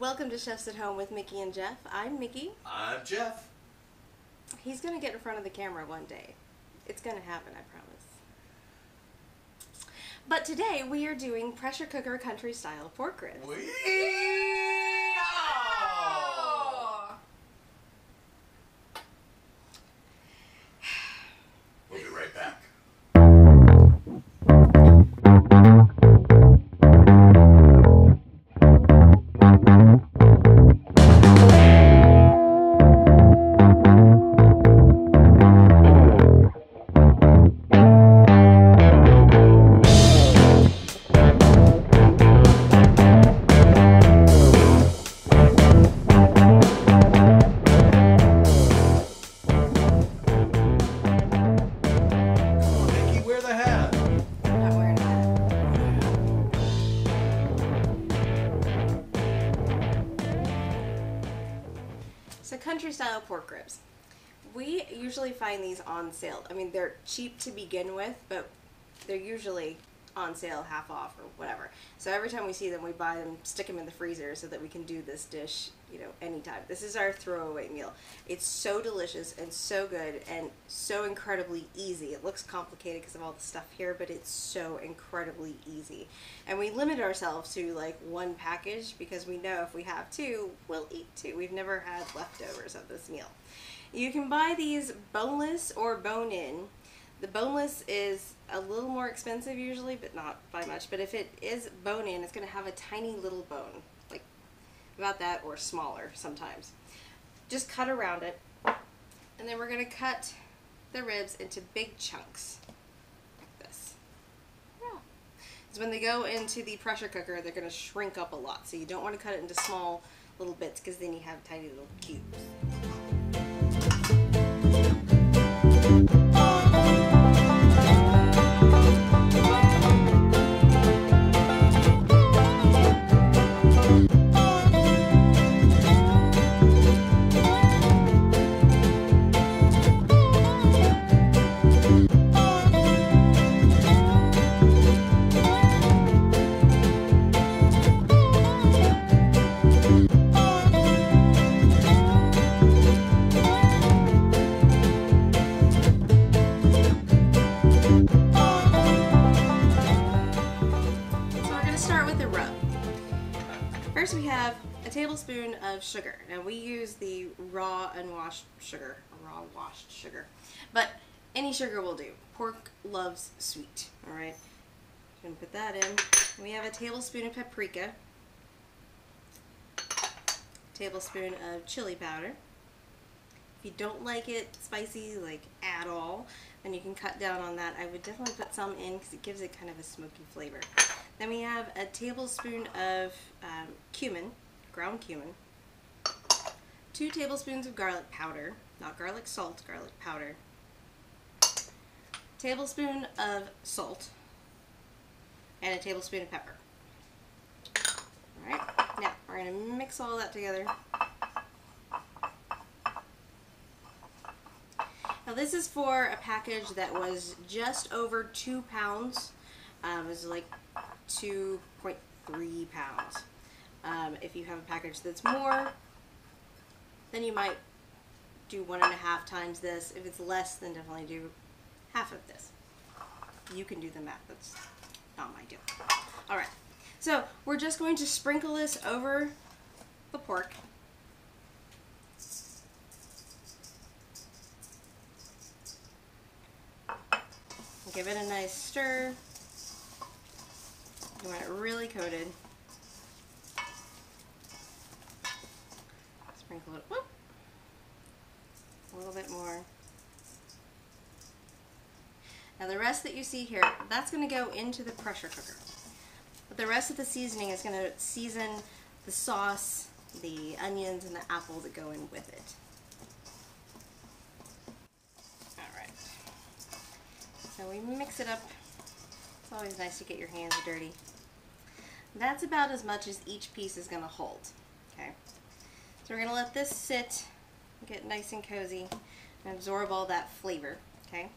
Welcome to Chefs at Home with Micki and Jeff. I'm Micki. I'm Jeff. He's going to get in front of the camera one day. It's going to happen, I promise. But today we are doing pressure cooker country style pork ribs. We'll be right back. So country style pork ribs. We usually find these on sale. I mean, they're cheap to begin with, but they're usually on sale, half off or whatever. So every time we see them, we buy them, stick them in the freezer so that we can do this dish, you know, anytime. This is our throwaway meal. It's so delicious and so good and so incredibly easy. It looks complicated because of all the stuff here, but it's so incredibly easy. And we limit ourselves to like one package because we know if we have two, we'll eat two. We've never had leftovers of this meal. You can buy these boneless or bone-in. The boneless is a little more expensive usually, but not by much. But if it is bone-in, it's going to have a tiny little bone, like about that or smaller sometimes. Just cut around it, and then we're going to cut the ribs into big chunks, like this. Yeah. Because when they go into the pressure cooker, they're going to shrink up a lot. So you don't want to cut it into small little bits, because then you have tiny little cubes. First we have a tablespoon of sugar. Now we use the raw unwashed sugar, raw washed sugar, but any sugar will do. Pork loves sweet, all right? I'm gonna put that in. We have a tablespoon of paprika, tablespoon of chili powder. If you don't like it spicy, like at all, then you can cut down on that. I would definitely put some in because it gives it kind of a smoky flavor. Then we have a tablespoon of cumin, ground cumin, 2 tablespoons of garlic powder, not garlic salt, garlic powder, tablespoon of salt, and a tablespoon of pepper. Alright, now we're going to mix all that together. Now this is for a package that was just over 2 pounds. It was like 2.3 pounds. If you have a package that's more, then you might do 1.5 times this. If it's less, then definitely do half of this. You can do the math. That's not my deal. Alright, so we're just going to sprinkle this over the pork. Give it a nice stir. You want it really coated. Sprinkle it, whoop, a little bit more. Now the rest that you see here, that's going to go into the pressure cooker. But the rest of the seasoning is going to season the sauce, the onions, and the apple that go in with it. So we mix it up. It's always nice to get your hands dirty. That's about as much as each piece is going to hold. Okay. So we're going to let this sit, get nice and cozy, and absorb all that flavor. Okay.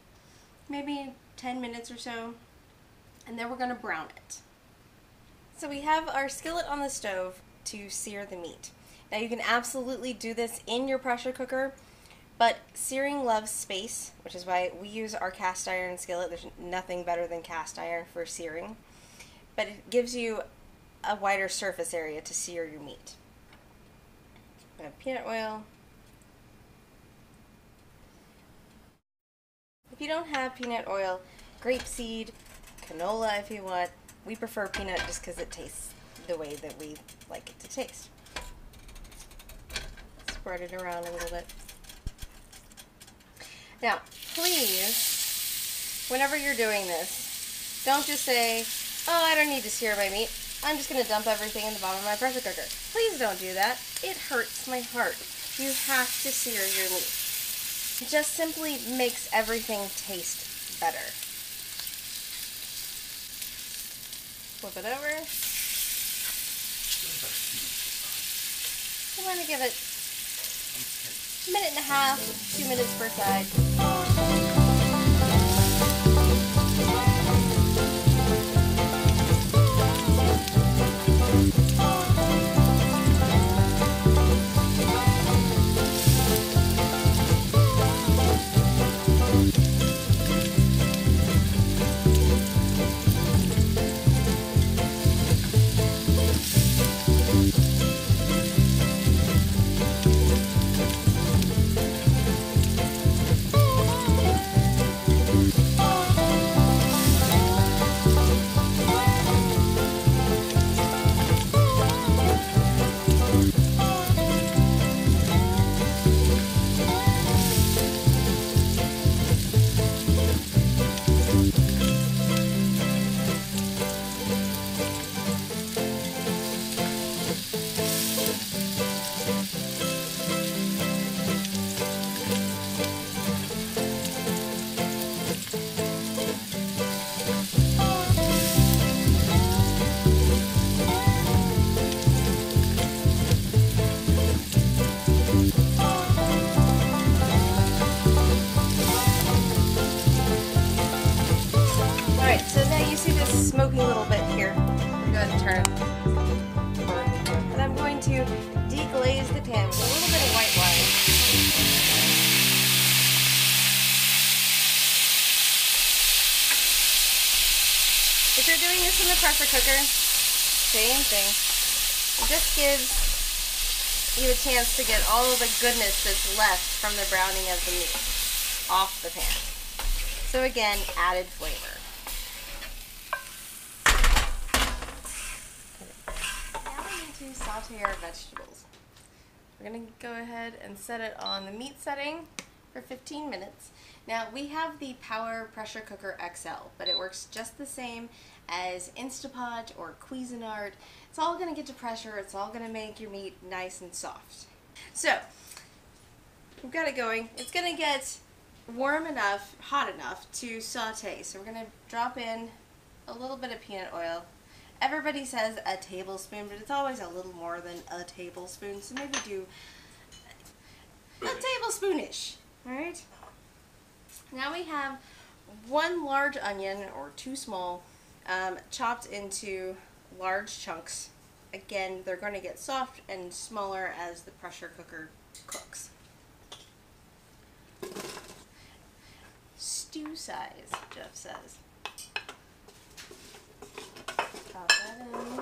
Maybe 10 minutes or so, and then we're going to brown it. So we have our skillet on the stove. to sear the meat. Now you can absolutely do this in your pressure cooker, but searing loves space, which is why we use our cast iron skillet. There's nothing better than cast iron for searing, but it gives you a wider surface area to sear your meat. We have peanut oil. If you don't have peanut oil, grapeseed, canola if you want. We prefer peanut just because it tastes the way that we like it to taste. Spread it around a little bit. Now, please, whenever you're doing this, don't just say, oh, I don't need to sear my meat. I'm just going to dump everything in the bottom of my pressure cooker. Please don't do that. It hurts my heart. You have to sear your meat. It just simply makes everything taste better. Flip it over. I'm going to give it a minute and a half, 2 minutes per side. Smoky little bit here. I'm going to turn it. And I'm going to deglaze the pan with a little bit of white wine. If you're doing this in the pressure cooker, same thing. It just gives you a chance to get all of the goodness that's left from the browning of the meat off the pan. So again, added flavor. To saute our vegetables. We're going to go ahead and set it on the meat setting for 15 minutes. Now we have the Power Pressure Cooker XL, but it works just the same as Instapot or Cuisinart. It's all going to get to pressure. It's all going to make your meat nice and soft. So we've got it going. It's going to get warm enough, hot enough to saute. So we're going to drop in a little bit of peanut oil. Everybody says a tablespoon, but it's always a little more than a tablespoon, so maybe do a tablespoonish. Alright? Now we have 1 large onion, or 2 small, chopped into large chunks. Again, they're going to get soft and smaller as the pressure cooker cooks. Stew size, Jeff says. Pop that in.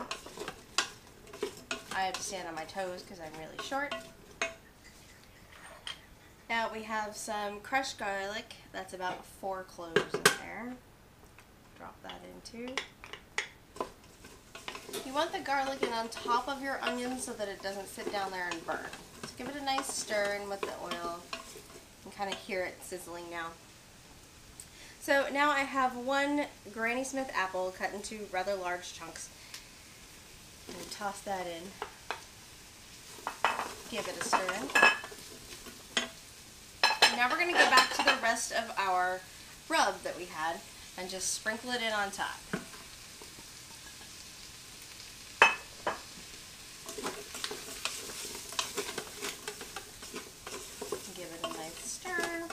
I have to stand on my toes because I'm really short. Now we have some crushed garlic. That's about 4 cloves in there. Drop that in too. You want the garlic in on top of your onions so that it doesn't sit down there and burn. So give it a nice stir in with the oil. You can kind of hear it sizzling now. So now I have 1 Granny Smith apple cut into rather large chunks. I'm going to toss that in. Give it a stir in. Now we're going to go back to the rest of our rub that we had and just sprinkle it in on top. Give it a nice stir.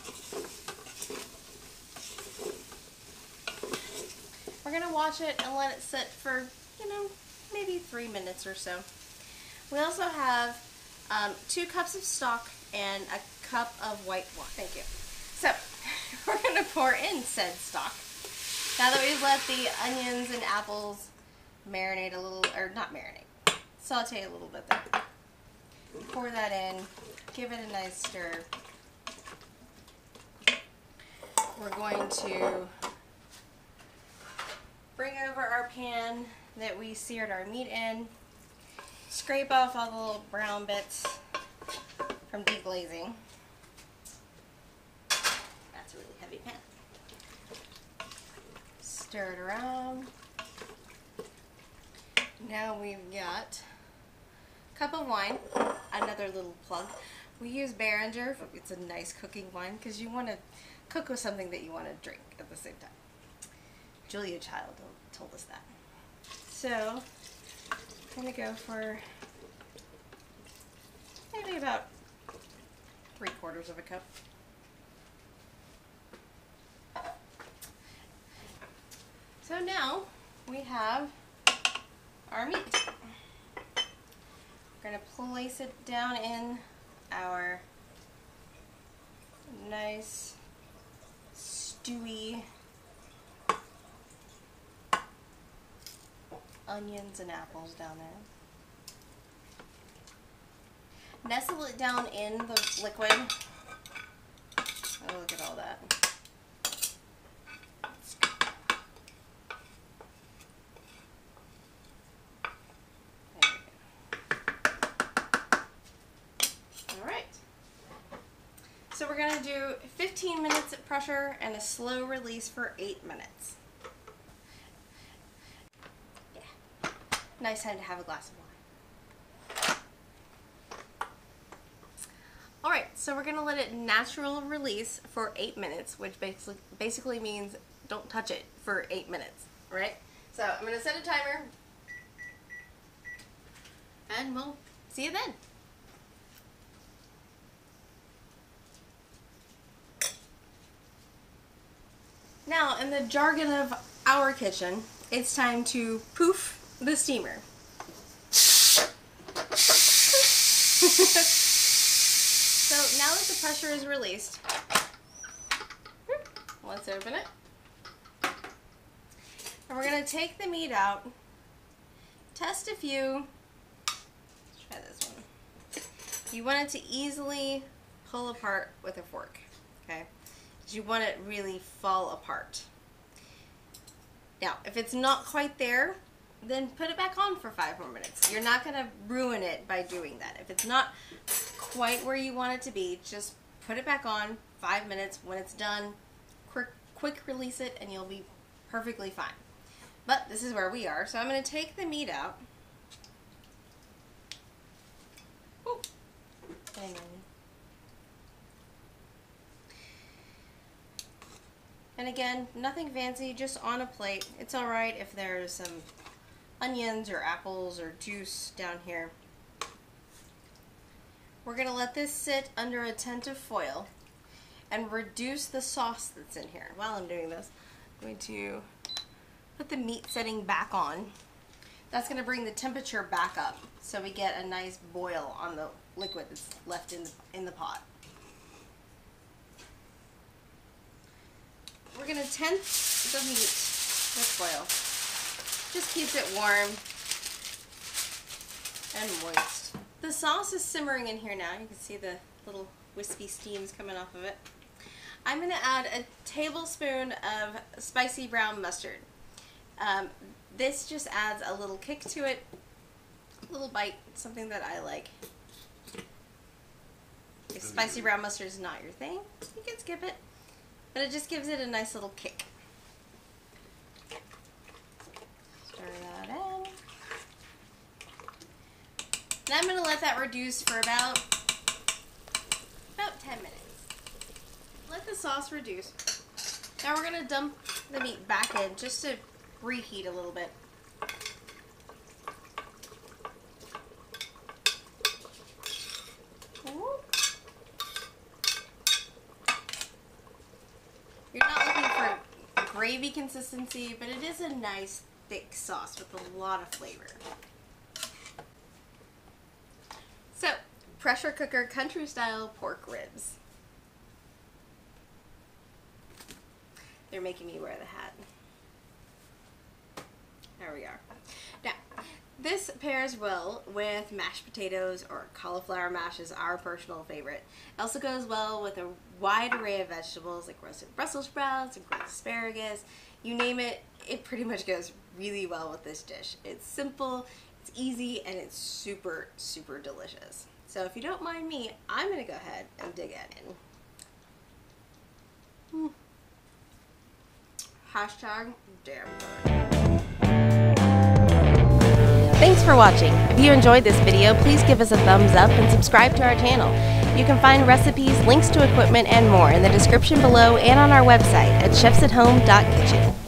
We're going to watch it and let it sit for, maybe 3 minutes or so. We also have 2 cups of stock and a cup of white wine. Thank you. So, we're going to pour in said stock. Now that we've let the onions and apples marinate a little, or not marinate, saute a little bit there. Pour that in, give it a nice stir. We're going to bring over our pan that we seared our meat in, scrape off all the little brown bits from deglazing. That's a really heavy pan. Stir it around. Now we've got a cup of wine, another little plug. We use Behringer. It's a nice cooking wine because you want to cook with something that you want to drink at the same time. Julia Child told us that. So, I'm going to go for maybe about 3/4 of a cup. So now we have our meat. We're going to place it down in our nice stewy onions and apples down there. Nestle it down in the liquid. Oh, look at all that. So we're going to do 15 minutes at pressure and a slow release for 8 minutes. Yeah. Nice time to have a glass of wine. Alright, so we're going to let it natural release for 8 minutes, which basically means don't touch it for 8 minutes, right? So I'm going to set a timer, and we'll see you then. Now, in the jargon of our kitchen, it's time to poof the steamer. So now that the pressure is released, let's open it. And we're going to take the meat out, test a few. Let's try this one. You want it to easily pull apart with a fork, okay? You want it really fall apart. Now, if it's not quite there, then put it back on for 5 more minutes. You're not going to ruin it by doing that. If it's not quite where you want it to be, just put it back on 5 minutes. When it's done, quick release it and you'll be perfectly fine. But this is where we are. So I'm going to take the meat out. Ooh. Hang on. And again, nothing fancy, just on a plate. It's alright if there's some onions or apples or juice down here. We're going to let this sit under a tent of foil and reduce the sauce that's in here. While I'm doing this, I'm going to put the meat setting back on. That's going to bring the temperature back up so we get a nice boil on the liquid that's left in the pot. We're going to tent the meat with foil. Just keeps it warm and moist. The sauce is simmering in here now. You can see the little wispy steams coming off of it. I'm going to add a tablespoon of spicy brown mustard. This just adds a little kick to it, a little bite, something that I like. If spicy brown mustard is not your thing, you can skip it. But it just gives it a nice little kick. Stir that in. And I'm going to let that reduce for about 10 minutes. Let the sauce reduce. Now we're going to dump the meat back in just to reheat a little bit. You're not looking for gravy consistency, but it is a nice thick sauce with a lot of flavor. pressure cooker country style pork ribs. They're making me wear the hat. There we are. Now, this pairs well with mashed potatoes, or cauliflower mash is our personal favorite. It also goes well with a wide array of vegetables like roasted Brussels sprouts and grilled asparagus. You name it, it pretty much goes really well with this dish. It's simple, it's easy, and it's super, super delicious. So if you don't mind me, I'm going to go ahead and dig in. Hashtag damn good. Thanks for watching. If you enjoyed this video, please give us a thumbs up and subscribe to our channel. You can find recipes, links to equipment, and more in the description below and on our website at chefsathome.kitchen.